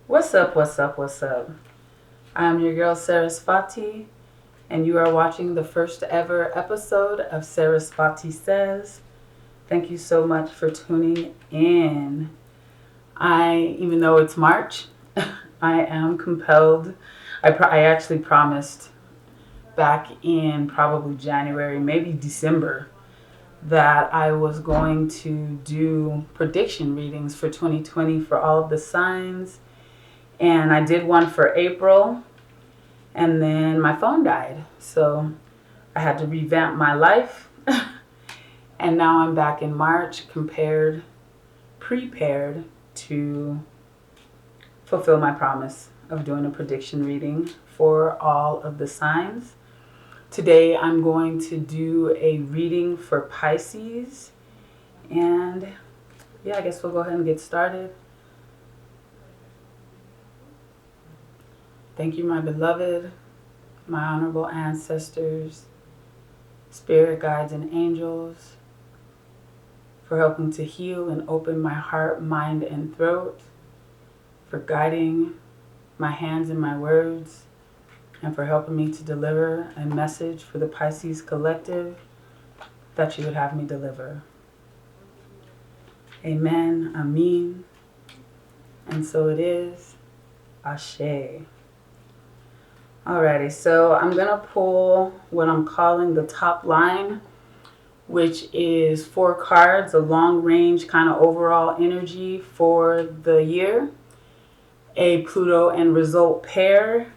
What's up, what's up, what's up? I'm your girl, SarahSvatiiSays, and you are watching the first ever episode of SarahSvatiiSays. Thank you so much for tuning in. Even though it's March, I am compelled. I actually promised back in probably January, maybe December, that I was going to do prediction readings for 2020 for all of the signs. And I did one for April, and then my phone died. So I had to revamp my life. And now I'm back in March, prepared to fulfill my promise of doing a prediction reading for all of the signs. Today I'm going to do a reading for Pisces. And yeah, I guess we'll go ahead and get started. Thank you, my beloved, my honorable ancestors, spirit guides, and angels, for helping to heal and open my heart, mind, and throat, for guiding my hands and my words, and for helping me to deliver a message for the Pisces collective that you would have me deliver. Amen, Amen, and so it is. Ashe. Alrighty, so I'm going to pull what I'm calling the top line, which is 4 cards, a long range kind of overall energy for the year, a Pluto and result pair,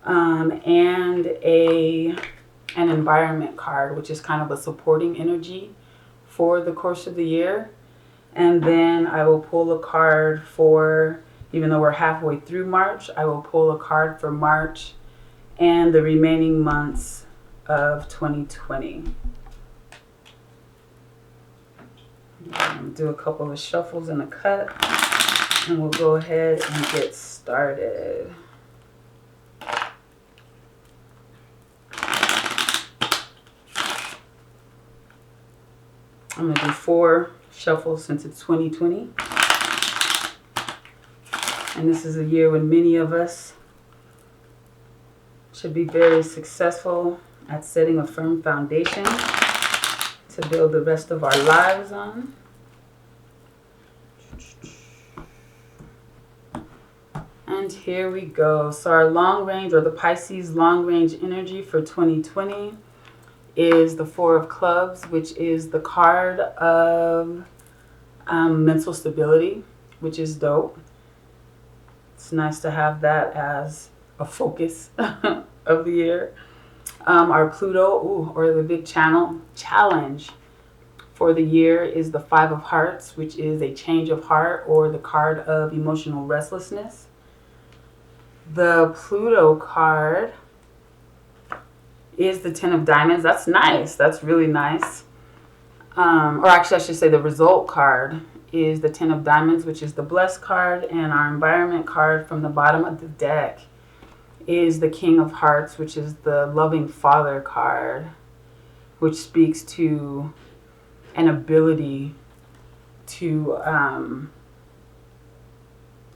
and an environment card, which is kind of a supporting energy for the course of the year. And then I will pull a card for, even though we're halfway through March, I will pull a card for March and the remaining months of 2020. Do a couple of shuffles and a cut, and we'll go ahead and get started. I'm going to do 4 shuffles since it's 2020. And this is a year when many of us should be very successful at setting a firm foundation to build the rest of our lives on. And here we go. So our long range, or the Pisces long range energy for 2020 is the 4 of Clubs, which is the card of mental stability, which is dope. It's nice to have that as a focus of the year. Our Pluto, or the big challenge for the year is the 5 of Hearts, which is a change of heart, or the card of emotional restlessness. The Pluto card is the 10 of Diamonds. That's nice. That's really nice. Or actually, I should say the result card is the 10 of Diamonds, which is the Blessed card, and our environment card from the bottom of the deck is the King of Hearts, which is the Loving Father card, which speaks to an ability to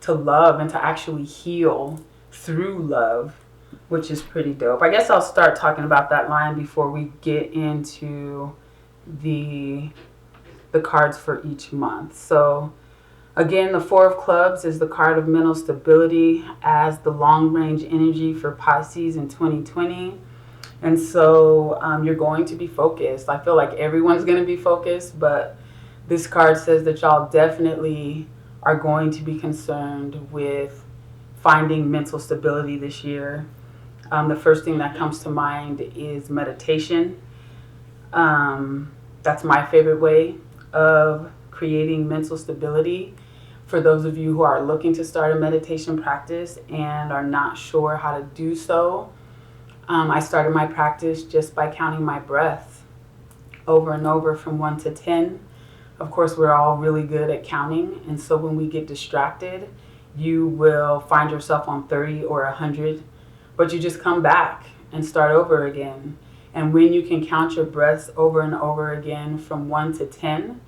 love and to actually heal through love, which is pretty dope. I guess I'll start talking about that line before we get into the cards for each month. So again, the 4 of Clubs is the card of mental stability as the long range energy for Pisces in 2020. And so you're going to be focused. I feel like everyone's going to be focused, but this card says that y'all definitely are going to be concerned with finding mental stability this year. The first thing that comes to mind is meditation. That's my favorite way of creating mental stability. For those of you who are looking to start a meditation practice and are not sure how to do so, I started my practice just by counting my breath over and over from 1 to 10. Of course, we're all really good at counting, and so when we get distracted, you will find yourself on 30 or 100, but you just come back and start over again. And when you can count your breaths over and over again from 1 to 10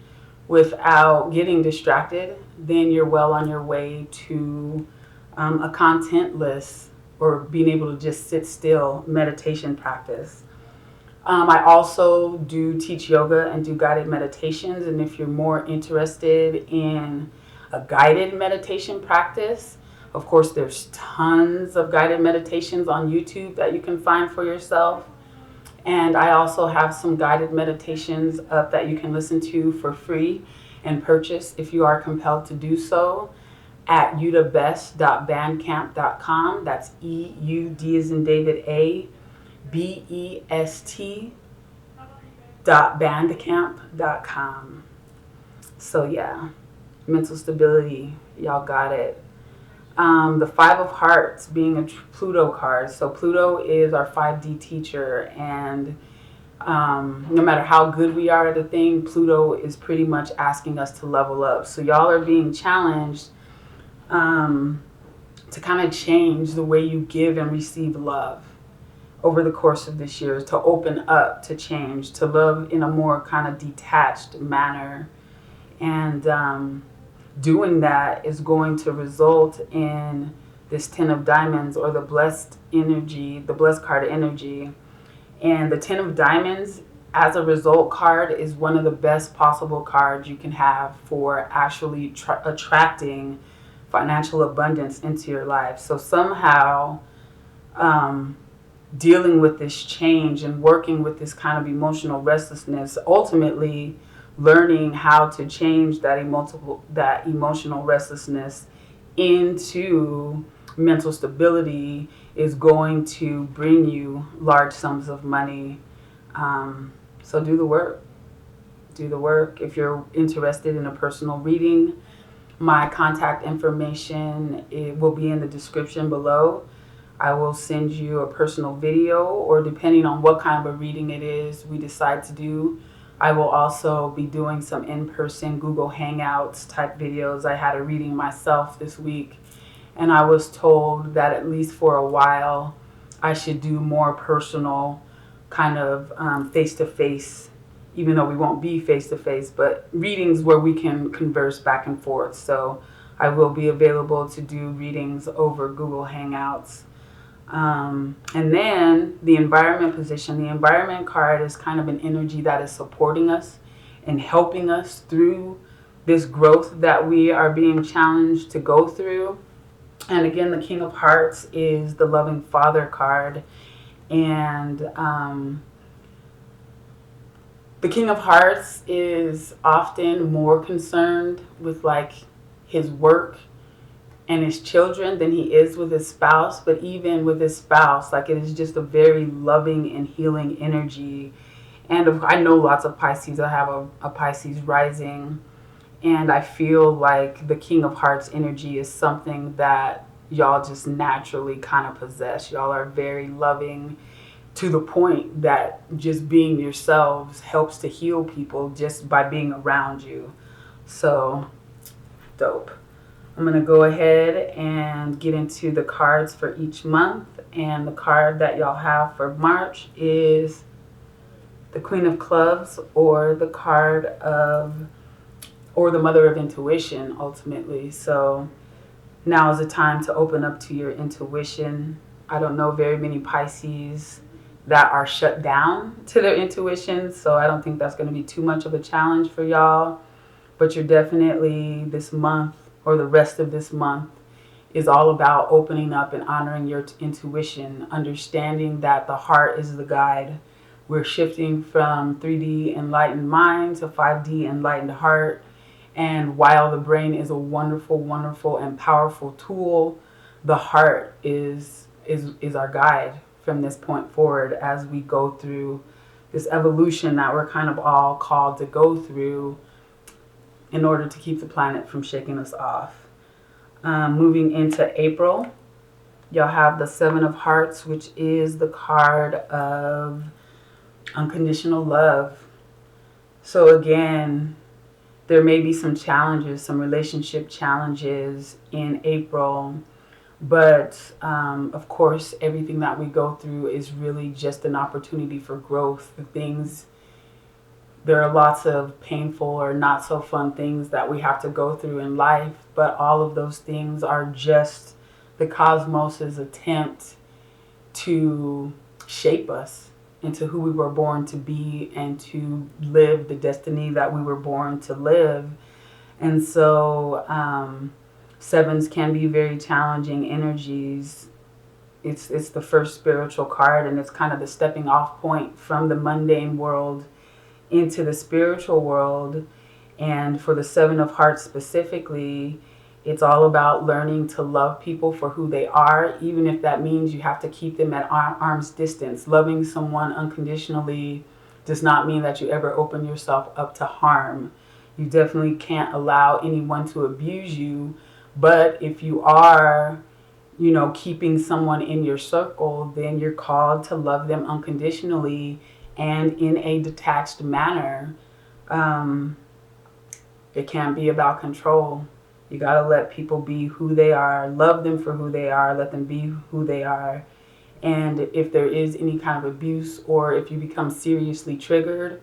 without getting distracted, then you're well on your way to a contentless or being able to just sit still meditation practice. I also do teach yoga and do guided meditations. And if you're more interested in a guided meditation practice, of course, there's tons of guided meditations on YouTube that you can find for yourself. And I also have some guided meditations up that you can listen to for free and purchase if you are compelled to do so at eudabest.bandcamp.com. That's EUD as in David A, BEST.bandcamp.com. So yeah, mental stability, y'all got it. The Five of Hearts being a Pluto card. So Pluto is our 5D teacher, and no matter how good we are at a thing, Pluto is pretty much asking us to level up. So y'all are being challenged to kind of change the way you give and receive love over the course of this year, to open up, to change, to love in a more kind of detached manner. And doing that is going to result in this 10 of Diamonds, or the blessed energy, the blessed card energy. And the 10 of Diamonds, as a result card, is one of the best possible cards you can have for actually attracting financial abundance into your life. So somehow dealing with this change and working with this kind of emotional restlessness, ultimately learning how to change that emotional restlessness into mental stability is going to bring you large sums of money. So do the work. Do the work. If you're interested in a personal reading, my contact information, it will be in the description below. I will send you a personal video, or depending on what kind of a reading it is we decide to do, I will also be doing some in-person Google Hangouts type videos. I had a reading myself this week, and I was told that at least for a while I should do more personal kind of face-to-face, even though we won't be face-to-face, but readings where we can converse back and forth. So I will be available to do readings over Google Hangouts. And then the environment position. The environment card is kind of an energy that is supporting us and helping us through this growth that we are being challenged to go through. And again, the King of Hearts is the loving father card. And the King of Hearts is often more concerned with like his work and his children than he is with his spouse. But even with his spouse, like, it is just a very loving and healing energy. And I know lots of Pisces. I have a Pisces rising, and I feel like the King of Hearts energy is something that y'all just naturally kind of possess. Y'all are very loving, to the point that just being yourselves helps to heal people just by being around you. So dope. I'm going to go ahead and get into the cards for each month. And the card that y'all have for March is the Queen of Clubs, or the card of, or the Mother of Intuition, ultimately. So now is the time to open up to your intuition. I don't know very many Pisces that are shut down to their intuition, so I don't think that's going to be too much of a challenge for y'all. But you're definitely, this month, or the rest of this month, is all about opening up and honoring your intuition, understanding that the heart is the guide. We're shifting from 3D enlightened mind to 5D enlightened heart. And while the brain is a wonderful, wonderful and powerful tool, the heart is our guide from this point forward as we go through this evolution that we're kind of all called to go through in order to keep the planet from shaking us off. Moving into April, y'all have the Seven of Hearts, which is the card of unconditional love. So again, there may be some challenges, some relationship challenges in April, but of course, everything that we go through is really just an opportunity for growth. There are lots of painful or not so fun things that we have to go through in life, but all of those things are just the cosmos's attempt to shape us into who we were born to be and to live the destiny that we were born to live. And so sevens can be very challenging energies. It's the first spiritual card, and it's kind of the stepping off point from the mundane world into the spiritual world. And for the Seven of Hearts specifically, it's all about learning to love people for who they are, even if that means you have to keep them at arm's distance. Loving someone unconditionally does not mean that you ever open yourself up to harm. You definitely can't allow anyone to abuse you. But if you are, you know, keeping someone in your circle, then you're called to love them unconditionally and in a detached manner. It can't be about control. You got to let people be who they are, love them for who they are, let them be who they are. And if there is any kind of abuse, or if you become seriously triggered,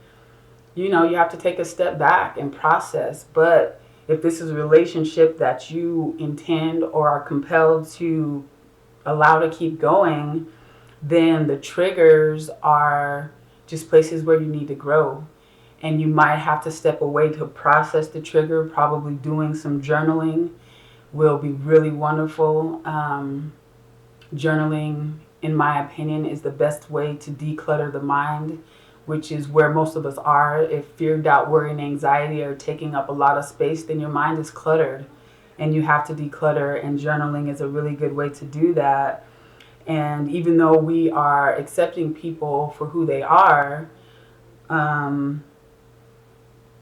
you know, you have to take a step back and process. But if this is a relationship that you intend or are compelled to allow to keep going, then the triggers are just places where you need to grow. And you might have to step away to process the trigger. Probably doing some journaling will be really wonderful. Journaling, in my opinion, is the best way to declutter the mind, which is where most of us are. If fear, doubt, worry, and anxiety are taking up a lot of space, then your mind is cluttered and you have to declutter, and journaling is a really good way to do that. And even though we are accepting people for who they are,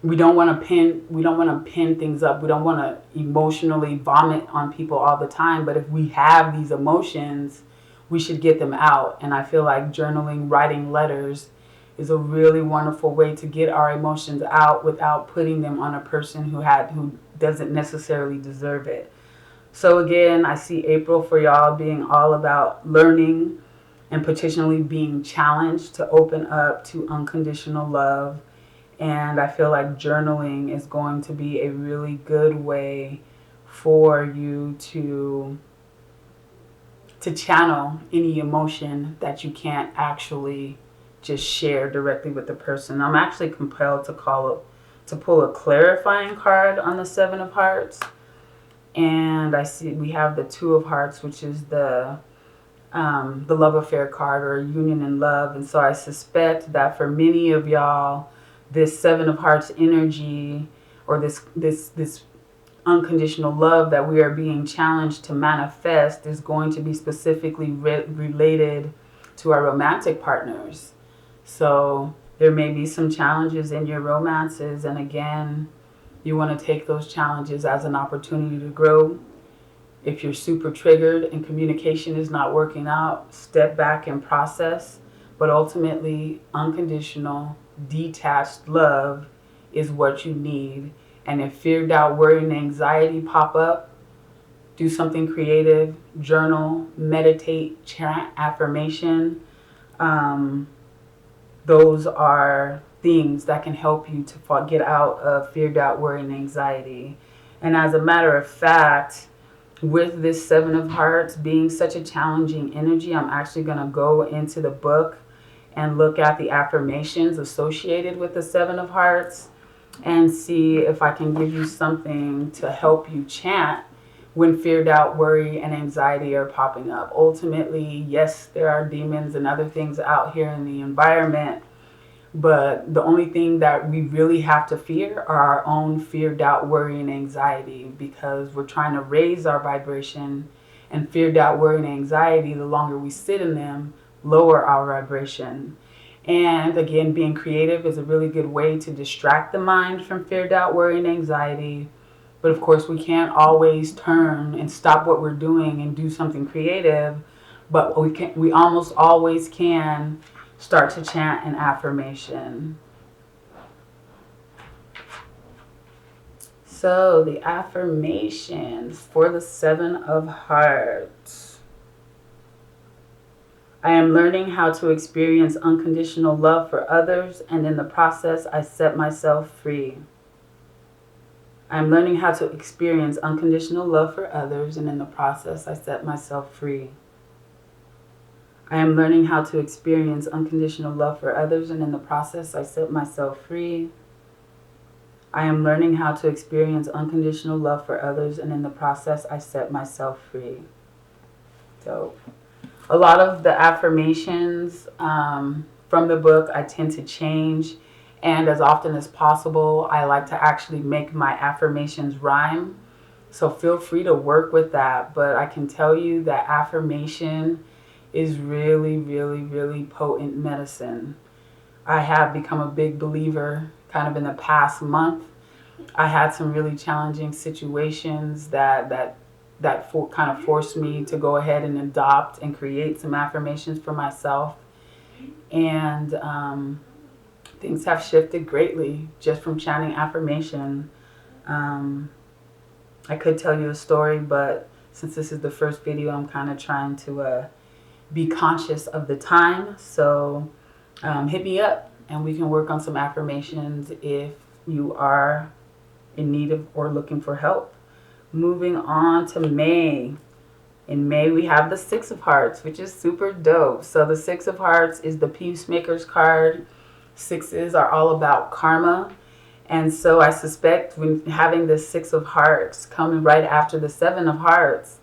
we don't want to pin things up. We don't want to emotionally vomit on people all the time. But if we have these emotions, we should get them out. And I feel like journaling, writing letters is a really wonderful way to get our emotions out without putting them on a person who doesn't necessarily deserve it. So again, I see April for y'all being all about learning and potentially being challenged to open up to unconditional love. And I feel like journaling is going to be a really good way for you to channel any emotion that you can't actually just share directly with the person. I'm actually compelled to pull a clarifying card on the Seven of Hearts. And I see we have the Two of Hearts, which is the love affair card, or union in love. And so I suspect that for many of y'all, this Seven of Hearts energy, or this unconditional love that we are being challenged to manifest, is going to be specifically related to our romantic partners. So there may be some challenges in your romances, and again, you want to take those challenges as an opportunity to grow. If you're super triggered and communication is not working out, step back and process. But ultimately, unconditional, detached love is what you need. And if fear, doubt, worry, and anxiety pop up, do something creative, journal, meditate, chant, affirmation. Those are things that can help you to get out of fear, doubt, worry, and anxiety. And as a matter of fact, with this Seven of Hearts being such a challenging energy, I'm actually going to go into the book and look at the affirmations associated with the Seven of Hearts and see if I can give you something to help you chant when fear, doubt, worry, and anxiety are popping up. Ultimately, yes, there are demons and other things out here in the environment, but the only thing that we really have to fear are our own fear, doubt, worry, and anxiety, because we're trying to raise our vibration, and fear, doubt, worry, and anxiety, the longer we sit in them, lower our vibration. And again, being creative is a really good way to distract the mind from fear, doubt, worry, and anxiety. But of course, we can't always turn and stop what we're doing and do something creative. But we almost always can start to chant an affirmation. So the affirmations for the Seven of Hearts. I am learning how to experience unconditional love for others, and in the process, I set myself free. I am learning how to experience unconditional love for others, and in the process, I set myself free. I am learning how to experience unconditional love for others, and in the process, I set myself free. I am learning how to experience unconditional love for others, and in the process, I set myself free. So, a lot of the affirmations from the book I tend to change, and as often as possible, I like to actually make my affirmations rhyme. So feel free to work with that, but I can tell you that affirmation is really, really, really potent medicine. I have become a big believer kind of in the past month. I had some really challenging situations that kind of forced me to go ahead and adopt and create some affirmations for myself. And things have shifted greatly just from chanting affirmation. I could tell you a story, but since this is the first video, I'm kind of trying to be conscious of the time. So hit me up and we can work on some affirmations if you are in need of or looking for help. Moving on to May. In May, we have the Six of Hearts, which is super dope. So the Six of Hearts is the Peacemaker's card. Sixes are all about karma. And so I suspect when having the Six of Hearts coming right after the Seven of Hearts,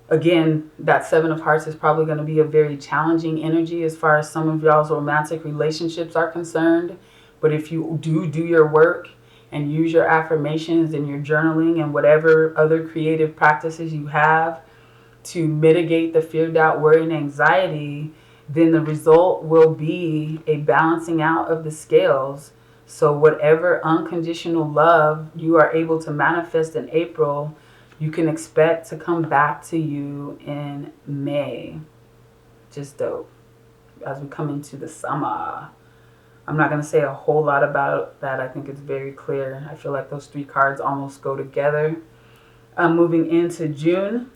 again, that Seven of Hearts is probably going to be a very challenging energy as far as some of y'all's romantic relationships are concerned. But if you do your work and use your affirmations and your journaling and whatever other creative practices you have to mitigate the fear, doubt, worry, and anxiety, then the result will be a balancing out of the scales. So whatever unconditional love you are able to manifest in April, you can expect to come back to you in May. Just dope. As we come into the summer. I'm not going to say a whole lot about that. I think it's very clear. I feel like those three cards almost go together. Moving into June,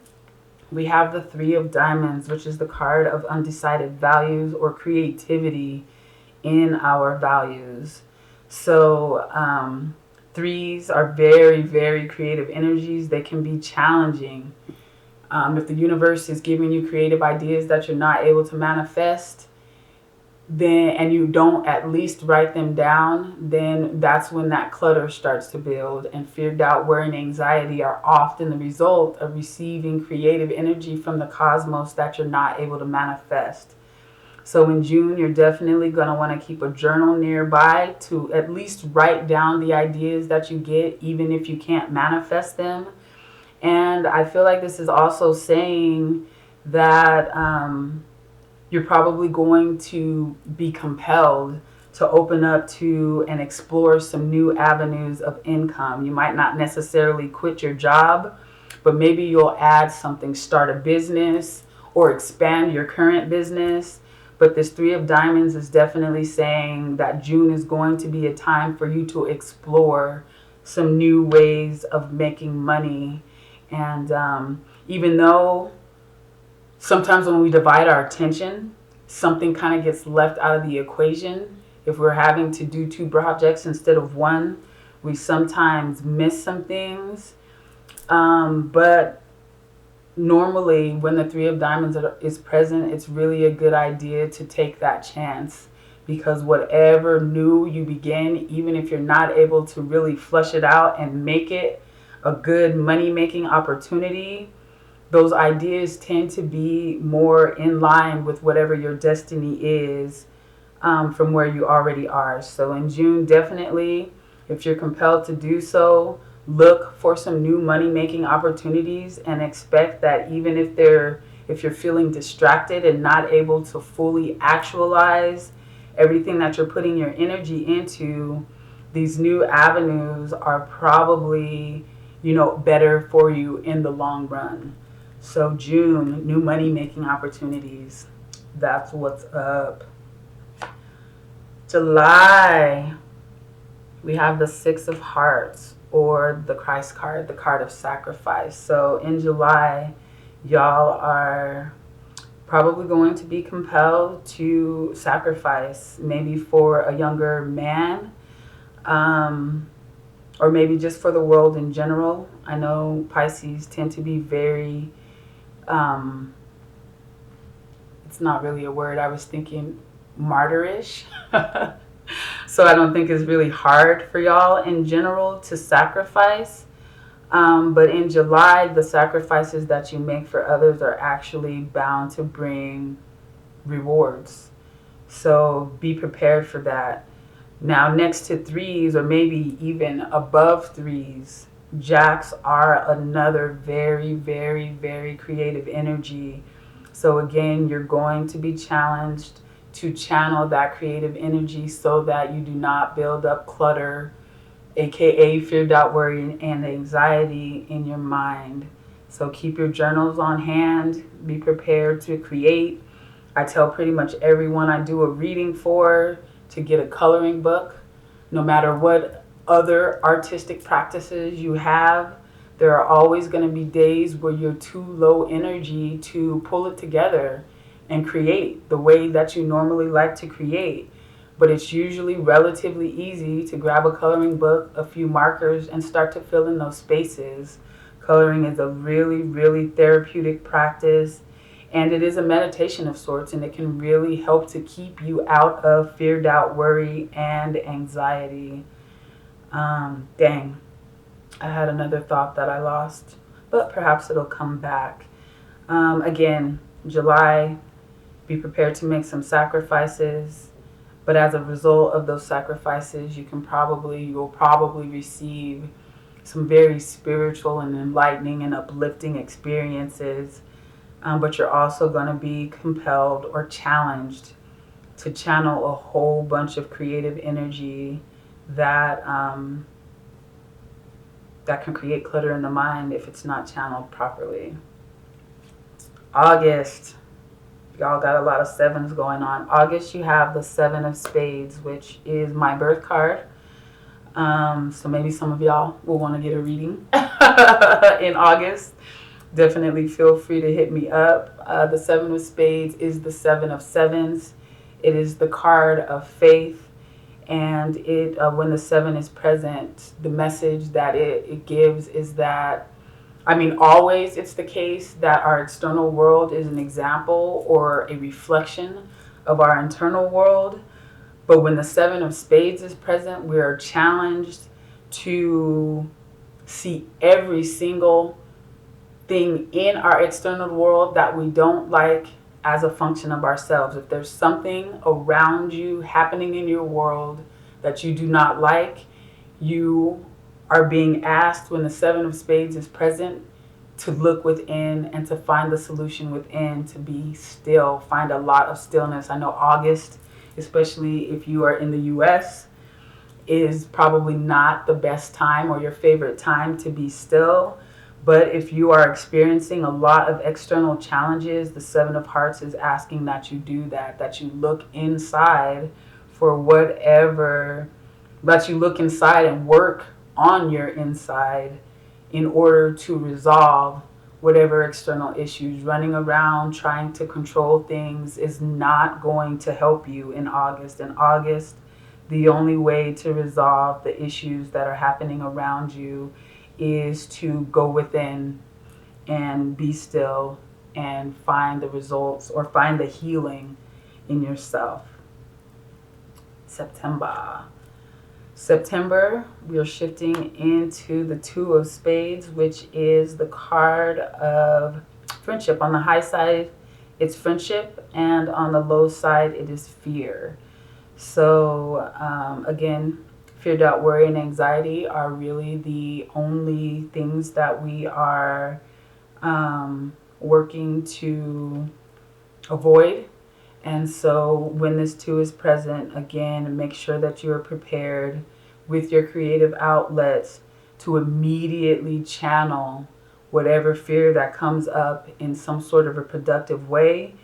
we have the Three of Diamonds, which is the card of undecided values or creativity in our values. So threes are very, very creative energies. They can be challenging. If the universe is giving you creative ideas that you're not able to manifest, then and you don't at least write them down, then that's when that clutter starts to build. And fear, doubt, worry, and anxiety are often the result of receiving creative energy from the cosmos that you're not able to manifest. So in June, you're definitely going to want to keep a journal nearby to at least write down the ideas that you get, even if you can't manifest them. And I feel like this is also saying that you're probably going to be compelled to open up to and explore some new avenues of income. You might not necessarily quit your job, but maybe you'll add something, start a business or expand your current business. But this Three of Diamonds is definitely saying that June is going to be a time for you to explore some new ways of making money. And even though sometimes when we divide our attention, something kind of gets left out of the equation. If we're having to do two projects instead of one, we sometimes miss some things. But normally when the Three of Diamonds is present, it's really a good idea to take that chance. Because whatever new you begin, even if you're not able to really flush it out and make it a good money-making opportunity, those ideas tend to be more in line with whatever your destiny is from where you already are. So in June, definitely, if you're compelled to do so, look for some new money-making opportunities and expect that even if you're feeling distracted and not able to fully actualize everything that you're putting your energy into, these new avenues are probably, better for you in the long run. So June, new money-making opportunities. That's what's up. July, we have the Six of Hearts or the Christ card, the card of sacrifice. So in July, y'all are probably going to be compelled to sacrifice, maybe for a younger man. or maybe just for the world in general. I know Pisces tend to be very, it's not really a word, I was thinking martyrish. So I don't think it's really hard for y'all in general to sacrifice. But in July, the sacrifices that you make for others are actually bound to bring rewards. So be prepared for that. Now, next to threes, or maybe even above threes, jacks are another very, very, very creative energy. So again, you're going to be challenged to channel that creative energy so that you do not build up clutter, aka fear, doubt, worry, and anxiety in your mind. So keep your journals on hand. Be prepared to create. I tell pretty much everyone I do a reading for to get a coloring book. No matter what other artistic practices you have, there are always going to be days where you're too low energy to pull it together and create the way that you normally like to create. But it's usually relatively easy to grab a coloring book, a few markers, and start to fill in those spaces. Coloring is a really, really therapeutic practice, and it is a meditation of sorts, and it can really help to keep you out of fear, doubt, worry, and anxiety. Dang, I had another thought that I lost, but perhaps it'll come back. Again, July, be prepared to make some sacrifices. But as a result of those sacrifices, you'll probably receive some very spiritual and enlightening and uplifting experiences. But you're also going to be compelled or challenged to channel a whole bunch of creative energy that that can create clutter in the mind if it's not channeled properly. August. Y'all got a lot of sevens going on. August, you have the 7 of Spades, which is my birth card. So maybe some of y'all will want to get a reading in August. Definitely feel free to hit me up. The 7 of Spades is the 7 of Sevens. It is the card of faith. And it when the 7 is present, the message that it gives is that, always it's the case that our external world is an example or a reflection of our internal world. But when the 7 of Spades is present, we are challenged to see every single thing in our external world that we don't like as a function of ourselves. If there's something around you happening in your world that you do not like, you are being asked, when the 7 of Spades is present, to look within and to find the solution within, to be still, find a lot of stillness. I know August, especially if you are in the US, is probably not the best time or your favorite time to be still. But if you are experiencing a lot of external challenges, the 7 of Hearts is asking that you do that you look inside for whatever, that you look inside and work on your inside in order to resolve whatever external issues. Running around trying to control things is not going to help you in August. In August, the only way to resolve the issues that are happening around you is to go within and be still and find the results or find the healing in yourself. September, we are shifting into the 2 of Spades, which is the card of friendship. On the high side, it's friendship, and on the low side, it is fear. So again, fear, doubt, worry, and anxiety are really the only things that we are working to avoid. And so when this 2 is present, again, make sure that you are prepared with your creative outlets to immediately channel whatever fear that comes up in some sort of a productive way.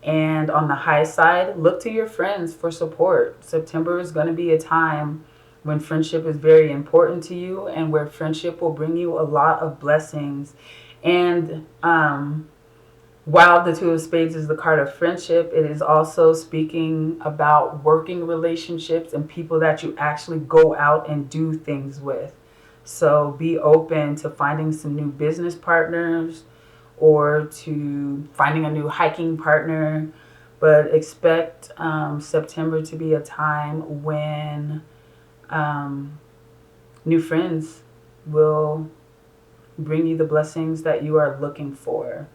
And on the high side, look to your friends for support. September is going to be a time when friendship is very important to you and where friendship will bring you a lot of blessings. And while the 2 of Spades is the card of friendship, it is also speaking about working relationships and people that you actually go out and do things with. So be open to finding some new business partners or to finding a new hiking partner. But expect September to be a time when new friends will bring you the blessings that you are looking for.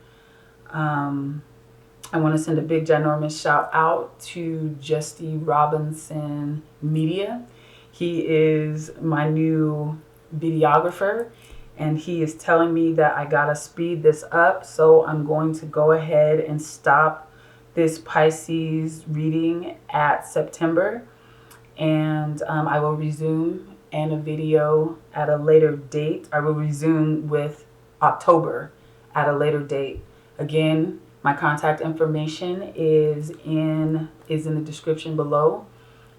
I want to send a big, ginormous shout out to Justy Robinson Media. He is my new videographer, and he is telling me that I gotta speed this up. So I'm going to go ahead and stop this Pisces reading at September, and I will resume in a video at a later date. I will resume with October at a later date. Again, my contact information is in the description below.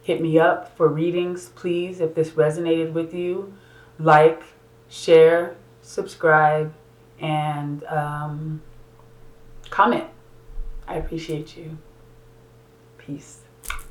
Hit me up for readings, please. If this resonated with you, like, share, subscribe, and comment. I appreciate you. Peace.